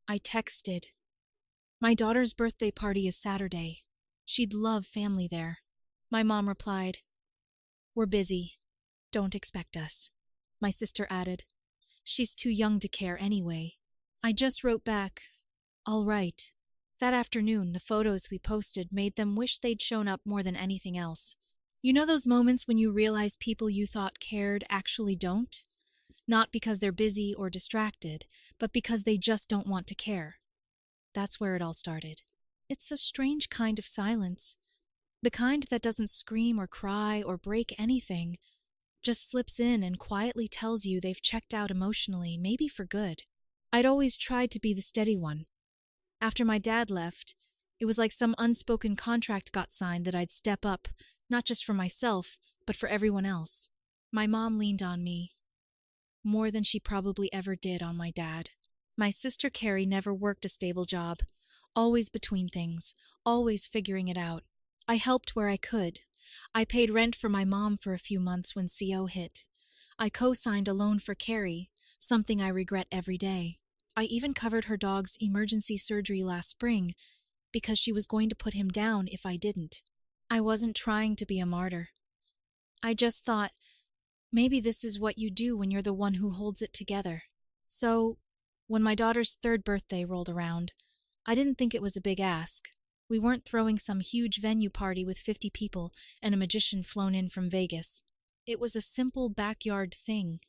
I texted, "My daughter's birthday party is Saturday. She'd love family there." My mom replied, "We're busy. Don't expect us." My sister added, "She's too young to care anyway." I just wrote back, "All right." That afternoon, the photos we posted made them wish they'd shown up more than anything else. You know those moments when you realize people you thought cared actually don't? Not because they're busy or distracted, but because they just don't want to care. That's where it all started. It's a strange kind of silence. The kind that doesn't scream or cry or break anything, just slips in and quietly tells you they've checked out emotionally, maybe for good. I'd always tried to be the steady one. After my dad left, it was like some unspoken contract got signed that I'd step up, not just for myself, but for everyone else. My mom leaned on me, more than she probably ever did on my dad. My sister Carrie never worked a stable job, always between things, always figuring it out. I helped where I could. I paid rent for my mom for a few months when CO hit. I co-signed a loan for Carrie, something I regret every day. I even covered her dog's emergency surgery last spring because she was going to put him down if I didn't. I wasn't trying to be a martyr. I just thought, maybe this is what you do when you're the one who holds it together. So, when my daughter's third birthday rolled around, I didn't think it was a big ask. We weren't throwing some huge venue party with 50 people and a magician flown in from Vegas. It was a simple backyard thing.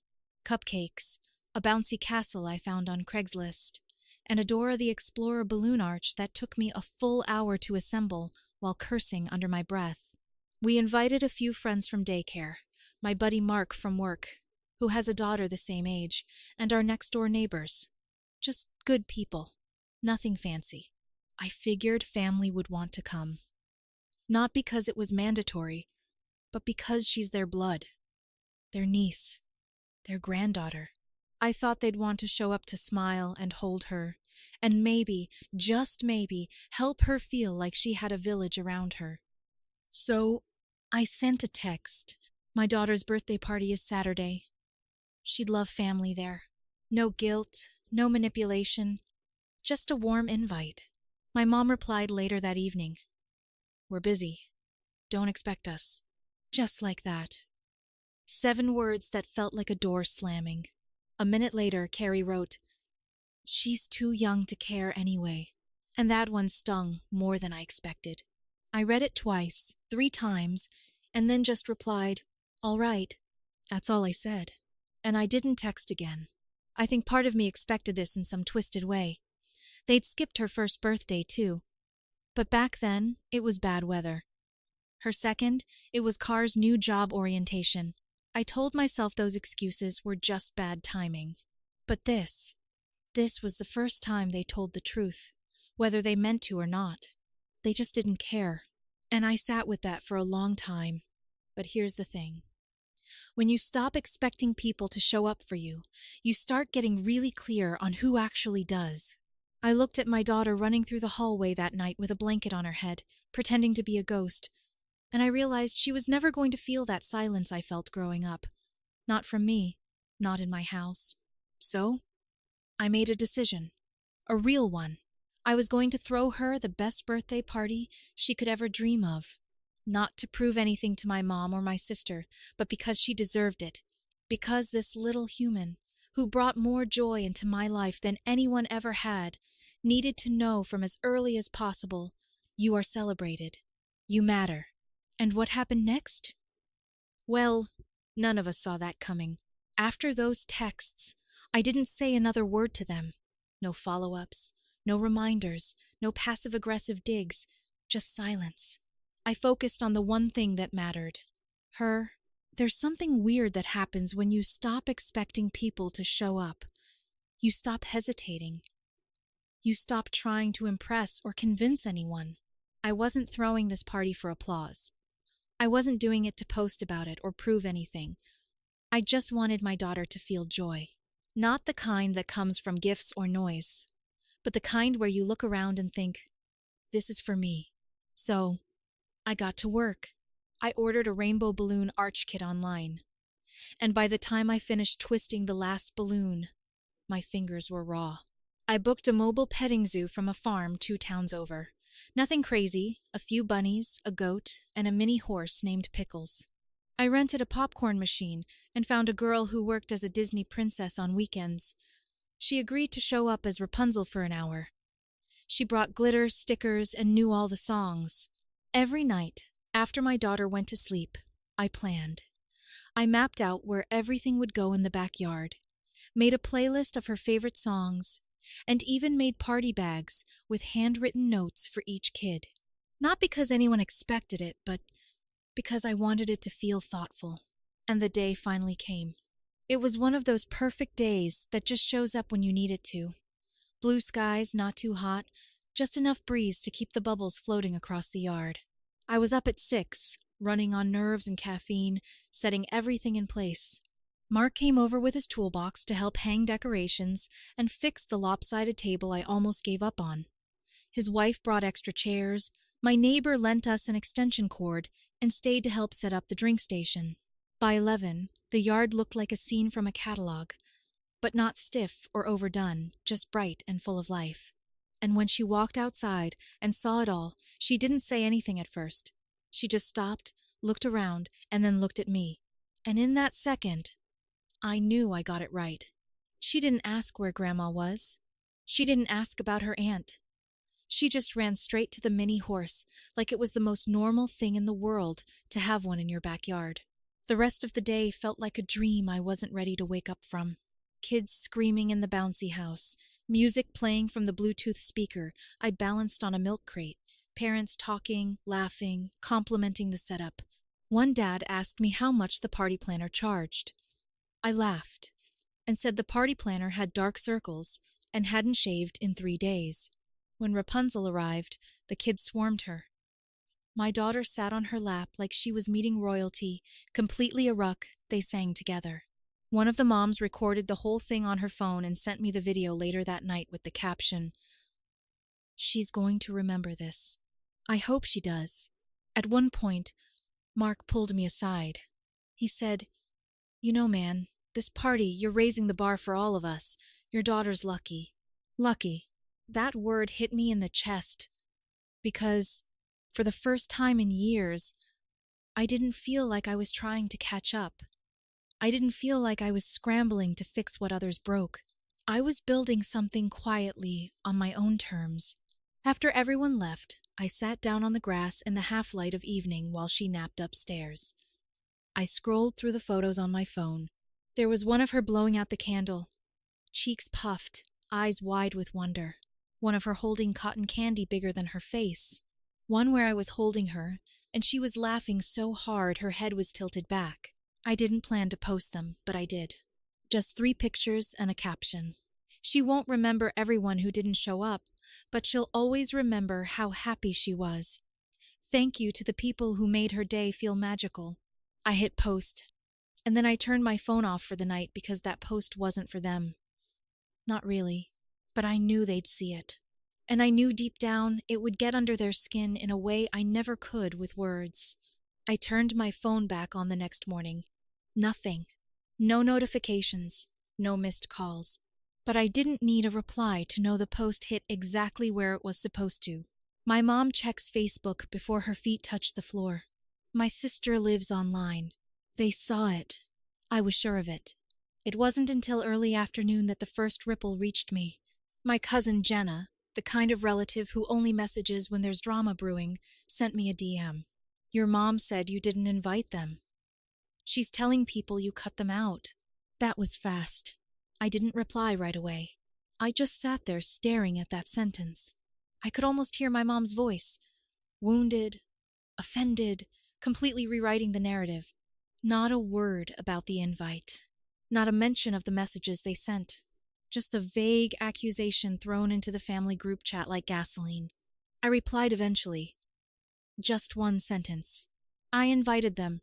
Cupcakes, a bouncy castle I found on Craigslist, and a Dora the Explorer balloon arch that took me a full hour to assemble while cursing under my breath. We invited a few friends from daycare, my buddy Mark from work, who has a daughter the same age, and our next-door neighbors. Just good people. Nothing fancy. I figured family would want to come. Not because it was mandatory, but because she's their blood, their niece, their granddaughter. I thought they'd want to show up to smile and hold her, and maybe, just maybe, help her feel like she had a village around her. So, I sent a text. "My daughter's birthday party is Saturday. She'd love family there. No guilt, no manipulation, just a warm invite." My mom replied later that evening, "We're busy. Don't expect us." Just like that. 7 words that felt like a door slamming. A minute later, Carrie wrote, "She's too young to care anyway." And that one stung more than I expected. I read it twice, 3 times, and then just replied, "All right." That's all I said. And I didn't text again. I think part of me expected this in some twisted way. They'd skipped her first birthday, too. But back then, it was bad weather. Her second, it was Carr's new job orientation. I told myself those excuses were just bad timing. But this was the first time they told the truth, whether they meant to or not. They just didn't care. And I sat with that for a long time. But here's the thing. When you stop expecting people to show up for you, you start getting really clear on who actually does. I looked at my daughter running through the hallway that night with a blanket on her head, pretending to be a ghost, and I realized she was never going to feel that silence I felt growing up. Not from me, not in my house. So, I made a decision. A real one. I was going to throw her the best birthday party she could ever dream of. Not to prove anything to my mom or my sister, but because she deserved it. Because this little human, who brought more joy into my life than anyone ever had, needed to know from as early as possible, you are celebrated. You matter. And what happened next? Well, none of us saw that coming. After those texts, I didn't say another word to them. No follow-ups, no reminders, no passive-aggressive digs, just silence. I focused on the one thing that mattered. Her. There's something weird that happens when you stop expecting people to show up. You stop hesitating. You stop trying to impress or convince anyone. I wasn't throwing this party for applause. I wasn't doing it to post about it or prove anything. I just wanted my daughter to feel joy. Not the kind that comes from gifts or noise, but the kind where you look around and think, this is for me. So, I got to work. I ordered a rainbow balloon arch kit online. And by the time I finished twisting the last balloon, my fingers were raw. I booked a mobile petting zoo from a farm 2 towns over. Nothing crazy, a few bunnies, a goat, and a mini horse named Pickles. I rented a popcorn machine and found a girl who worked as a Disney princess on weekends. She agreed to show up as Rapunzel for an hour. She brought glitter, stickers, and knew all the songs. Every night, after my daughter went to sleep, I planned. I mapped out where everything would go in the backyard, made a playlist of her favorite songs, and even made party bags with handwritten notes for each kid. Not because anyone expected it, but because I wanted it to feel thoughtful. And the day finally came. It was one of those perfect days that just shows up when you need it to. Blue skies, not too hot, just enough breeze to keep the bubbles floating across the yard. I was up at 6, running on nerves and caffeine, setting everything in place. Mark came over with his toolbox to help hang decorations and fix the lopsided table I almost gave up on. His wife brought extra chairs, my neighbor lent us an extension cord, and stayed to help set up the drink station. By 11, the yard looked like a scene from a catalog, but not stiff or overdone, just bright and full of life. And when she walked outside and saw it all, she didn't say anything at first. She just stopped, looked around, and then looked at me. And in that second, I knew I got it right. She didn't ask where Grandma was. She didn't ask about her aunt. She just ran straight to the mini horse, like it was the most normal thing in the world to have one in your backyard. The rest of the day felt like a dream I wasn't ready to wake up from. Kids screaming in the bouncy house, music playing from the Bluetooth speaker I balanced on a milk crate, parents talking, laughing, complimenting the setup. One dad asked me how much the party planner charged. I laughed and said the party planner had dark circles and hadn't shaved in 3 days. When Rapunzel arrived, the kids swarmed her. My daughter sat on her lap like she was meeting royalty, completely a ruck. They sang together. One of the moms recorded the whole thing on her phone and sent me the video later that night with the caption, "She's going to remember this. I hope she does." At one point, Mark pulled me aside. He said, "You know, man, this party, you're raising the bar for all of us. Your daughter's lucky." Lucky. That word hit me in the chest. Because, for the first time in years, I didn't feel like I was trying to catch up. I didn't feel like I was scrambling to fix what others broke. I was building something quietly on my own terms. After everyone left, I sat down on the grass in the half-light of evening while she napped upstairs. I scrolled through the photos on my phone. There was one of her blowing out the candle, cheeks puffed, eyes wide with wonder. One of her holding cotton candy bigger than her face. One where I was holding her, and she was laughing so hard her head was tilted back. I didn't plan to post them, but I did. Just 3 pictures and a caption. She won't remember everyone who didn't show up, but she'll always remember how happy she was. Thank you to the people who made her day feel magical. I hit post, and then I turned my phone off for the night because that post wasn't for them. Not really, but I knew they'd see it. And I knew deep down it would get under their skin in a way I never could with words. I turned my phone back on the next morning. Nothing. No notifications. No missed calls. But I didn't need a reply to know the post hit exactly where it was supposed to. My mom checks Facebook before her feet touch the floor. My sister lives online. They saw it. I was sure of it. It wasn't until early afternoon that the first ripple reached me. My cousin Jenna, the kind of relative who only messages when there's drama brewing, sent me a DM. "Your mom said you didn't invite them. She's telling people you cut them out." That was fast. I didn't reply right away. I just sat there staring at that sentence. I could almost hear my mom's voice. Wounded, offended, completely rewriting the narrative. Not a word about the invite. Not a mention of the messages they sent. Just a vague accusation thrown into the family group chat like gasoline. I replied eventually. Just one sentence. "I invited them.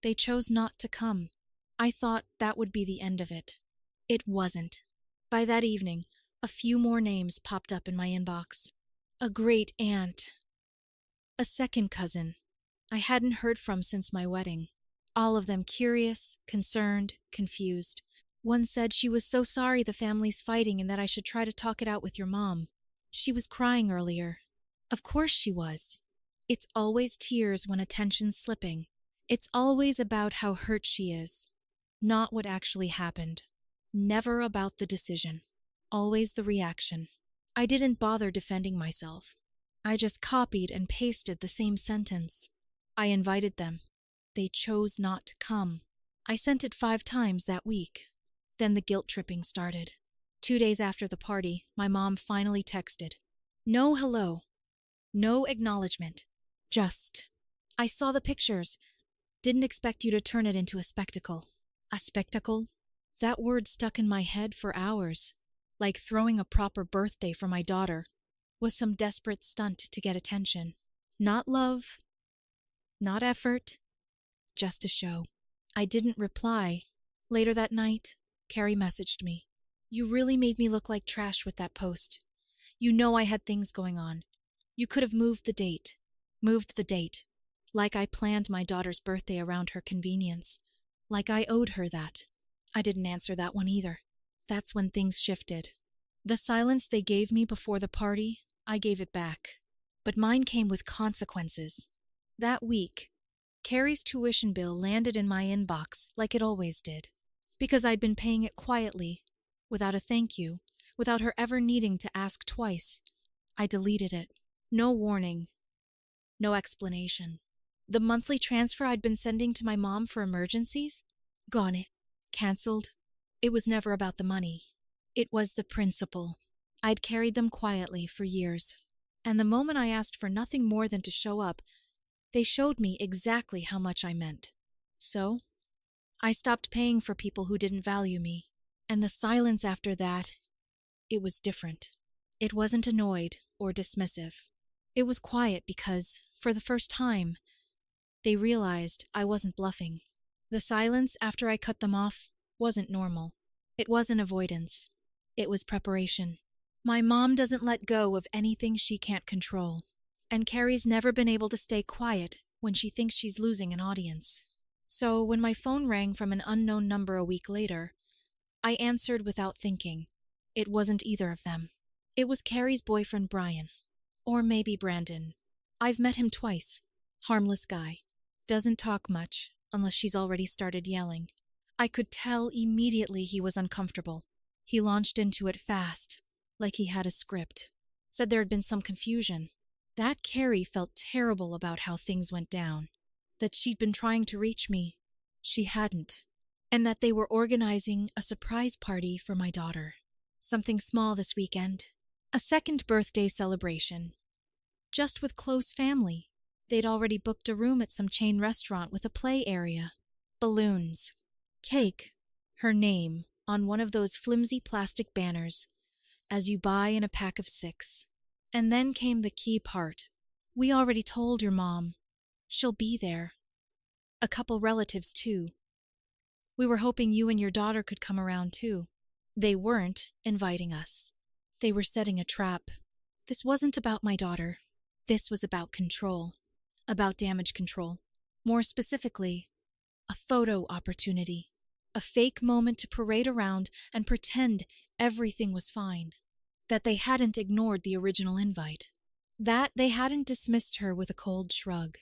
They chose not to come." I thought that would be the end of it. It wasn't. By that evening, a few more names popped up in my inbox. A great aunt. A second cousin I hadn't heard from since my wedding. All of them curious, concerned, confused. One said she was so sorry the family's fighting and that I should try to talk it out with your mom. She was crying earlier. Of course she was. It's always tears when attention's slipping. It's always about how hurt she is, not what actually happened. Never about the decision. Always the reaction. I didn't bother defending myself. I just copied and pasted the same sentence. I invited them. They chose not to come. I sent it 5 times that week. Then the guilt tripping started. 2 days after the party, my mom finally texted. No hello. No acknowledgement. Just. I saw the pictures. Didn't expect you to turn it into a spectacle. A spectacle? That word stuck in my head for hours. Like throwing a proper birthday for my daughter was some desperate stunt to get attention. Not love. Not effort. Just a show. I didn't reply. Later that night, Carrie messaged me. You really made me look like trash with that post. You know I had things going on. You could have moved the date. Moved the date. Like I planned my daughter's birthday around her convenience. Like I owed her that. I didn't answer that one either. That's when things shifted. The silence they gave me before the party, I gave it back. But mine came with consequences. That week, Carrie's tuition bill landed in my inbox like it always did. Because I'd been paying it quietly, without a thank you, without her ever needing to ask twice. I deleted it. No warning. No explanation. The monthly transfer I'd been sending to my mom for emergencies? Gone it. Cancelled. It was never about the money. It was the principle. I'd carried them quietly for years. And the moment I asked for nothing more than to show up, they showed me exactly how much I meant. So, I stopped paying for people who didn't value me. And the silence after that, it was different. It wasn't annoyed or dismissive. It was quiet because, for the first time, they realized I wasn't bluffing. The silence after I cut them off wasn't normal. It wasn't avoidance. It was preparation. My mom doesn't let go of anything she can't control. And Carrie's never been able to stay quiet when she thinks she's losing an audience. So when my phone rang from an unknown number a week later, I answered without thinking. It wasn't either of them. It was Carrie's boyfriend Brian. Or maybe Brandon. I've met him twice. Harmless guy. Doesn't talk much, unless she's already started yelling. I could tell immediately he was uncomfortable. He launched into it fast, like he had a script. Said there had been some confusion. That Carrie felt terrible about how things went down. That she'd been trying to reach me. She hadn't. And that they were organizing a surprise party for my daughter. Something small this weekend. A second birthday celebration. Just with close family. They'd already booked a room at some chain restaurant with a play area. Balloons. Cake. Her name on one of those flimsy plastic banners, as you buy in a pack of 6. And then came the key part. We already told your mom. She'll be there. A couple relatives, too. We were hoping you and your daughter could come around, too. They weren't inviting us. They were setting a trap. This wasn't about my daughter. This was about control. About damage control. More specifically, a photo opportunity. A fake moment to parade around and pretend everything was fine. That they hadn't ignored the original invite. That they hadn't dismissed her with a cold shrug.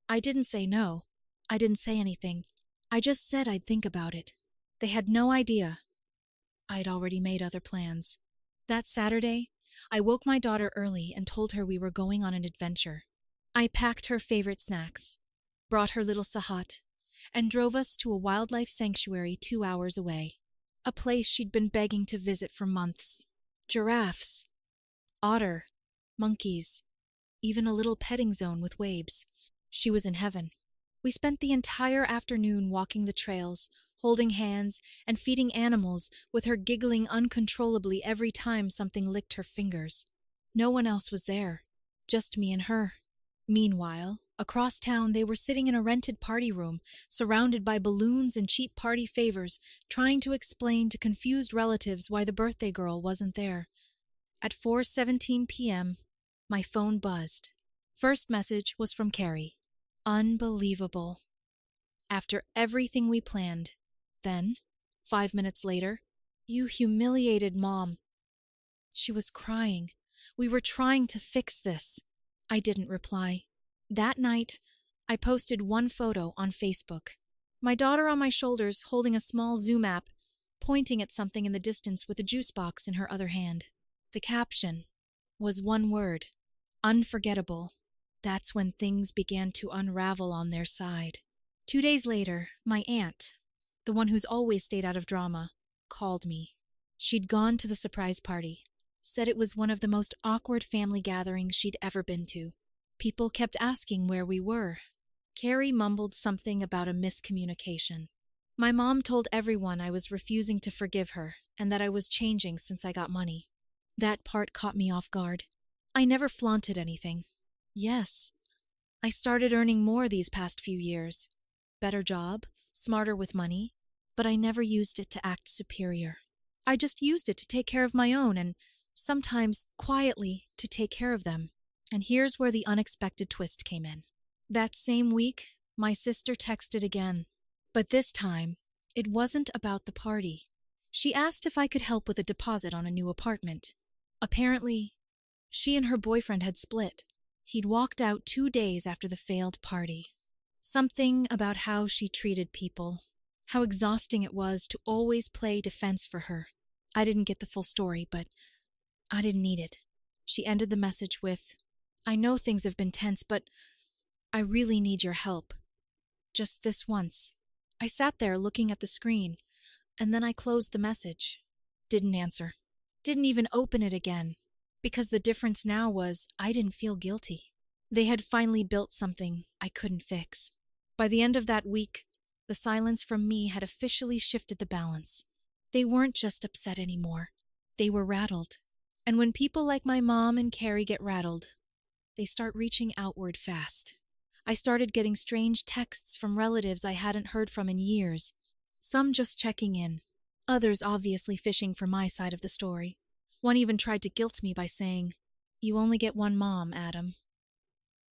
I didn't say no. I didn't say anything. I just said I'd think about it. They had no idea. I'd already made other plans. That Saturday, I woke my daughter early and told her we were going on an adventure. I packed her favorite snacks, brought her little Sahat, and drove us to a wildlife sanctuary 2 hours away. A place she'd been begging to visit for months. Giraffes, otter, monkeys, even a little petting zone with waves. She was in heaven. We spent the entire afternoon walking the trails, holding hands and feeding animals, with her giggling uncontrollably every time something licked her fingers. No one else was there, just me and her. Meanwhile, across town they were sitting in a rented party room, surrounded by balloons and cheap party favors, trying to explain to confused relatives why the birthday girl wasn't there. At 4:17 p.m., my phone buzzed. First message was from Carrie. Unbelievable. After everything we planned, then 5 minutes later, "You humiliated Mom." She was crying. "We were trying to fix this." I didn't reply. That night, I posted one photo on Facebook. My daughter on my shoulders holding a small Zoom app, pointing at something in the distance with a juice box in her other hand. The caption was one word: unforgettable. That's when things began to unravel on their side. 2 days later, my aunt, the one who's always stayed out of drama, called me. She'd gone to the surprise party, said it was one of the most awkward family gatherings she'd ever been to. People kept asking where we were. Carrie mumbled something about a miscommunication. My mom told everyone I was refusing to forgive her and that I was changing since I got money. That part caught me off guard. I never flaunted anything. Yes, I started earning more these past few years. Better job, smarter with money, but I never used it to act superior. I just used it to take care of my own and, sometimes quietly, to take care of them. And here's where the unexpected twist came in. That same week, my sister texted again. But this time, it wasn't about the party. She asked if I could help with a deposit on a new apartment. Apparently, she and her boyfriend had split. He'd walked out 2 days after the failed party. Something about how she treated people, how exhausting it was to always play defense for her. I didn't get the full story, but I didn't need it. She ended the message with, "I know things have been tense, but I really need your help. Just this once." I sat there looking at the screen, and then I closed the message. Didn't answer. Didn't even open it again, because the difference now was I didn't feel guilty. They had finally built something I couldn't fix. By the end of that week, the silence from me had officially shifted the balance. They weren't just upset anymore. They were rattled. And when people like my mom and Carrie get rattled, they start reaching outward fast. I started getting strange texts from relatives I hadn't heard from in years. Some just checking in. Others obviously fishing for my side of the story. One even tried to guilt me by saying, "You only get one mom, Adam.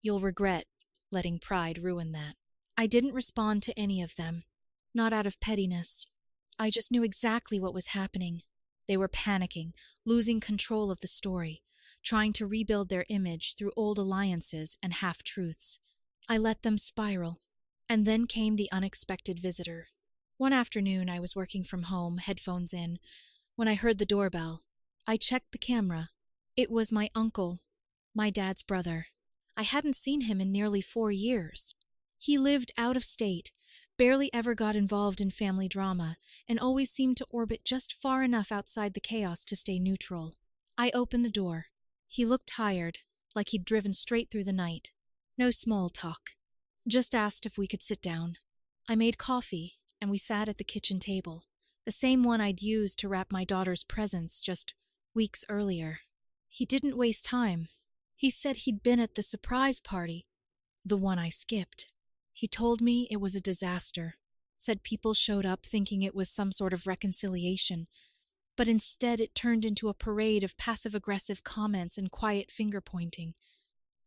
You'll regret letting pride ruin that." I didn't respond to any of them. Not out of pettiness. I just knew exactly what was happening. They were panicking, losing control of the story, trying to rebuild their image through old alliances and half-truths. I let them spiral. And then came the unexpected visitor. One afternoon, I was working from home, headphones in, when I heard the doorbell. I checked the camera. It was my uncle, my dad's brother. I hadn't seen him in nearly 4 years. He lived out of state, barely ever got involved in family drama, and always seemed to orbit just far enough outside the chaos to stay neutral. I opened the door. He looked tired, like he'd driven straight through the night. No small talk. Just asked if we could sit down. I made coffee, and we sat at the kitchen table, the same one I'd used to wrap my daughter's presents just weeks earlier. He didn't waste time. He said he'd been at the surprise party, the one I skipped. He told me it was a disaster, said people showed up thinking it was some sort of reconciliation, but instead it turned into a parade of passive-aggressive comments and quiet finger-pointing.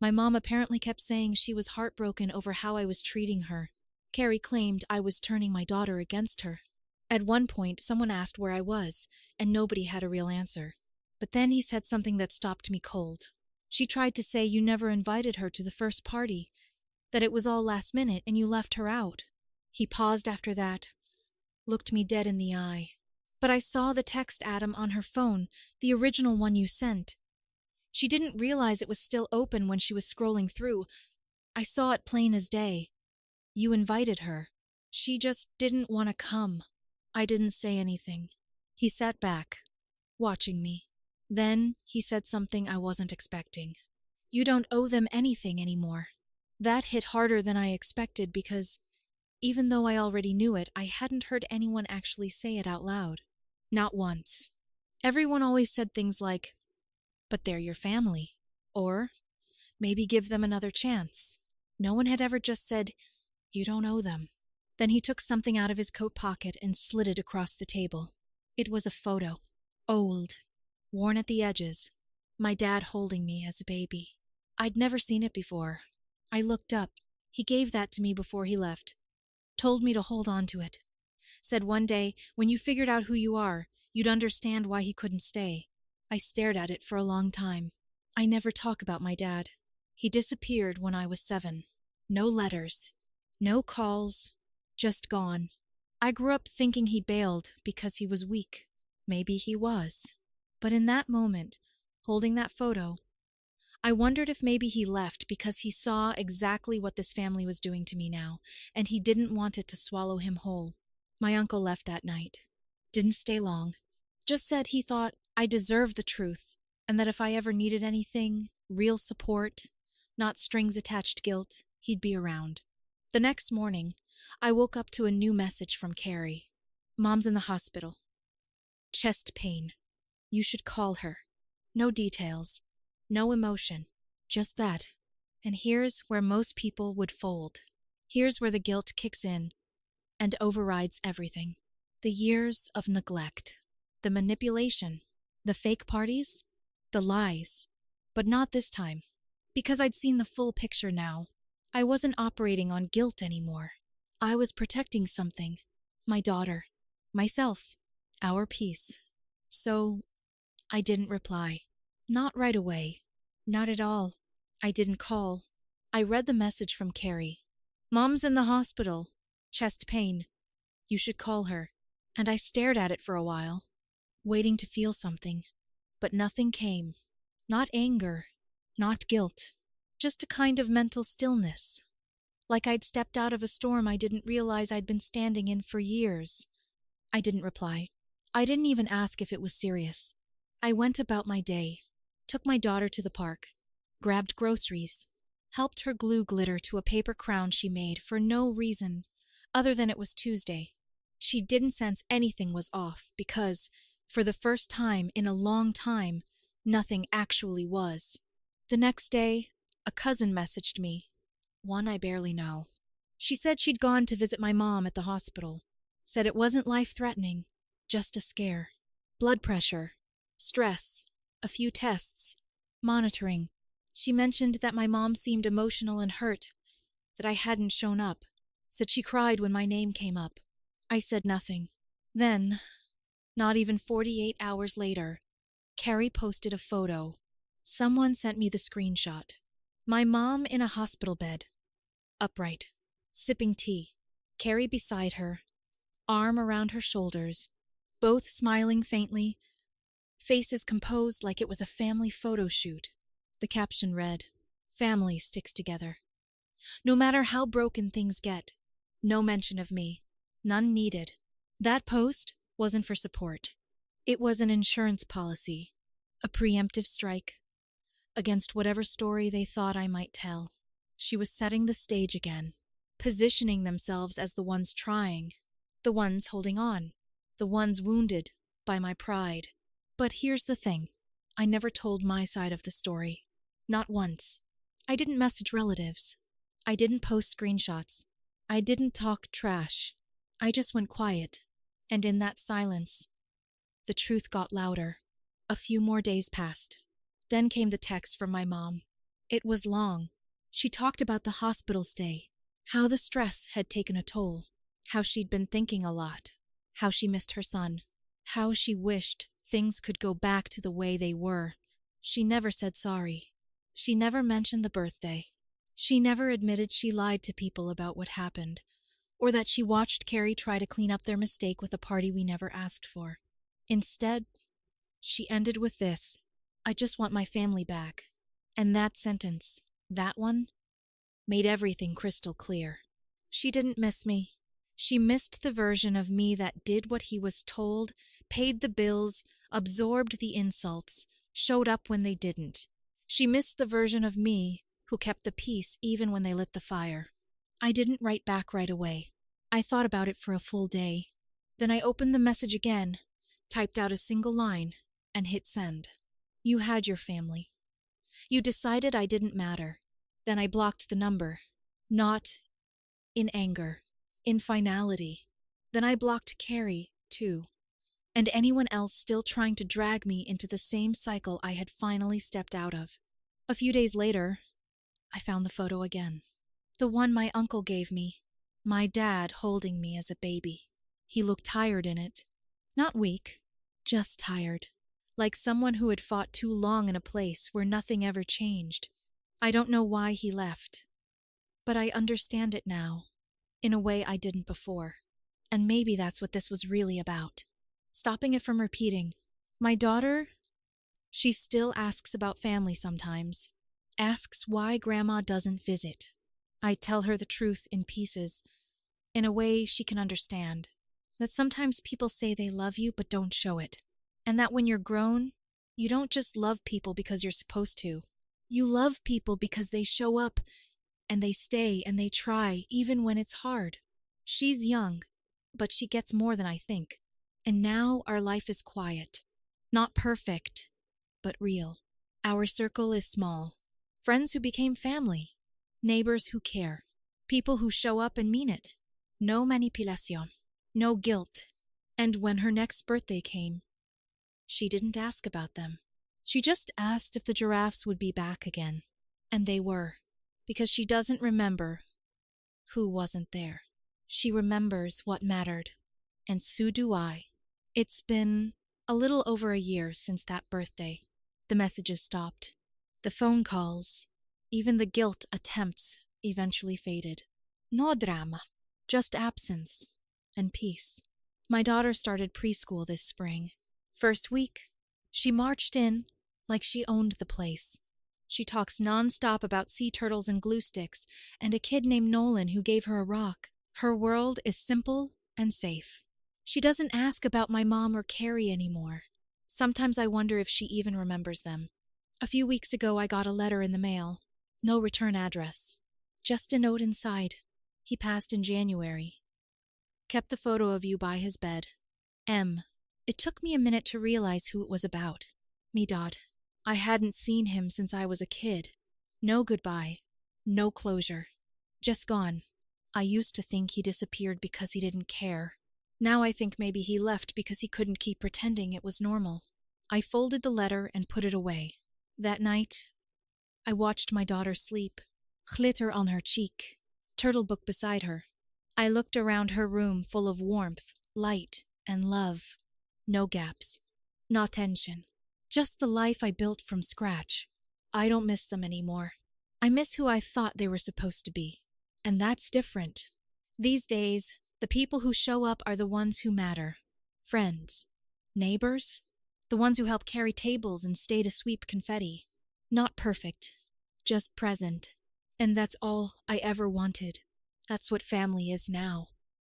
My mom apparently kept saying she was heartbroken over how I was treating her. Carrie claimed I was turning my daughter against her. At one point, someone asked where I was, and nobody had a real answer. But then he said something that stopped me cold. She tried to say you never invited her to the first party, that it was all last minute and you left her out. He paused after that, looked me dead in the eye. "But I saw the text, Adam, on her phone, the original one you sent. She didn't realize it was still open when she was scrolling through. I saw it plain as day. You invited her. She just didn't want to come." I didn't say anything. He sat back, watching me. Then he said something I wasn't expecting. "You don't owe them anything anymore." That hit harder than I expected because, even though I already knew it, I hadn't heard anyone actually say it out loud. Not once. Everyone always said things like, "But they're your family," or "Maybe give them another chance." No one had ever just said, "You don't owe them." Then he took something out of his coat pocket and slid it across the table. It was a photo. Old. Worn at the edges. My dad holding me as a baby. I'd never seen it before. I looked up. He gave that to me before he left. Told me to hold on to it. Said one day, when you figured out who you are, you'd understand why he couldn't stay. I stared at it for a long time. I never talk about my dad. He disappeared when I was 7. No letters, no calls, just gone. I grew up thinking he bailed because he was weak. Maybe he was. But in that moment, holding that photo, I wondered if maybe he left because he saw exactly what this family was doing to me now, and he didn't want it to swallow him whole. My uncle left that night. Didn't stay long. Just said he thought I deserved the truth, and that if I ever needed anything, real support, not strings-attached guilt, he'd be around. The next morning, I woke up to a new message from Carrie. Mom's in the hospital. Chest pain. You should call her. No details. No emotion. Just that. And here's where most people would fold. Here's where the guilt kicks in and overrides everything. The years of neglect. The manipulation. The fake parties. The lies. But not this time. Because I'd seen the full picture now. I wasn't operating on guilt anymore. I was protecting something. My daughter. Myself. Our peace. So, I didn't reply. Not right away. Not at all. I didn't call. I read the message from Carrie. Mom's in the hospital. Chest pain. You should call her. And I stared at it for a while, waiting to feel something. But nothing came. Not anger. Not guilt. Just a kind of mental stillness. Like I'd stepped out of a storm I didn't realize I'd been standing in for years. I didn't reply. I didn't even ask if it was serious. I went about my day, took my daughter to the park, grabbed groceries, helped her glue glitter to a paper crown she made for no reason other than it was Tuesday. She didn't sense anything was off because, for the first time in a long time, nothing actually was. The next day, a cousin messaged me, one I barely know. She said she'd gone to visit my mom at the hospital, said it wasn't life-threatening, just a scare. Blood pressure, stress, a few tests, monitoring. She mentioned that my mom seemed emotional and hurt, that I hadn't shown up, said she cried when my name came up. I said nothing. Then, not even 48 hours later, Carrie posted a photo. Someone sent me the screenshot. My mom in a hospital bed, upright, sipping tea, Carrie beside her, arm around her shoulders, both smiling faintly, faces composed like it was a family photo shoot. The caption read, "Family sticks together. No matter how broken things get, no mention of me, none needed." That post wasn't for support. It was an insurance policy, a preemptive strike, against whatever story they thought I might tell. She was setting the stage again, positioning themselves as the ones trying, the ones holding on, the ones wounded by my pride. But here's the thing. I never told my side of the story. Not once. I didn't message relatives. I didn't post screenshots. I didn't talk trash. I just went quiet. And in that silence, the truth got louder. A few more days passed. Then came the text from my mom. It was long. She talked about the hospital stay, how the stress had taken a toll, how she'd been thinking a lot, how she missed her son, how she wished things could go back to the way they were. She never said sorry. She never mentioned the birthday. She never admitted she lied to people about what happened, or that she watched Carrie try to clean up their mistake with a party we never asked for. Instead, she ended with this: "I just want my family back." And that sentence, that one, made everything crystal clear. She didn't miss me. She missed the version of me that did what he was told, paid the bills, absorbed the insults, showed up when they didn't. She missed the version of me who kept the peace even when they lit the fire. I didn't write back right away. I thought about it for a full day. Then I opened the message again, typed out a single line, and hit send. You had your family. You decided I didn't matter. Then I blocked the number. Not in anger, in finality. Then I blocked Carrie, too, and anyone else still trying to drag me into the same cycle I had finally stepped out of. A few days later, I found the photo again. The one my uncle gave me. My dad holding me as a baby. He looked tired in it. Not weak, just tired. Like someone who had fought too long in a place where nothing ever changed. I don't know why he left, but I understand it now, in a way I didn't before. And maybe that's what this was really about. Stopping it from repeating. My daughter, she still asks about family sometimes. Asks why Grandma doesn't visit. I tell her the truth in pieces, in a way she can understand. That sometimes people say they love you but don't show it. And that when you're grown, you don't just love people because you're supposed to. You love people because they show up and they stay and they try even when it's hard. She's young, but she gets more than I think. And now our life is quiet. Not perfect, but real. Our circle is small. Friends who became family. Neighbors who care. People who show up and mean it. No manipulation. No guilt. And when her next birthday came, she didn't ask about them. She just asked if the giraffes would be back again. And they were. Because she doesn't remember who wasn't there. She remembers what mattered. And so do I. It's been a little over a year since that birthday. The messages stopped. The phone calls, even the guilt attempts eventually faded. No drama, just absence and peace. My daughter started preschool this spring. First week, she marched in like she owned the place. She talks nonstop about sea turtles and glue sticks and a kid named Nolan who gave her a rock. Her world is simple and safe. She doesn't ask about my mom or Carrie anymore. Sometimes I wonder if she even remembers them. A few weeks ago I got a letter in the mail. No return address. Just a note inside. He passed in January. Kept the photo of you by his bed. M. It took me a minute to realize who it was about. Me dad. I hadn't seen him since I was a kid. No goodbye. No closure. Just gone. I used to think he disappeared because he didn't care. Now I think maybe he left because he couldn't keep pretending it was normal. I folded the letter and put it away. That night, I watched my daughter sleep. Glitter on her cheek. Turtle book beside her. I looked around her room full of warmth, light, and love. No gaps. No tension. Just the life I built from scratch. I don't miss them anymore. I miss who I thought they were supposed to be. And that's different. These days, the people who show up are the ones who matter. Friends. Neighbors. The ones who help carry tables and stay to sweep confetti. Not perfect. Just present. And that's all I ever wanted. That's what family is now.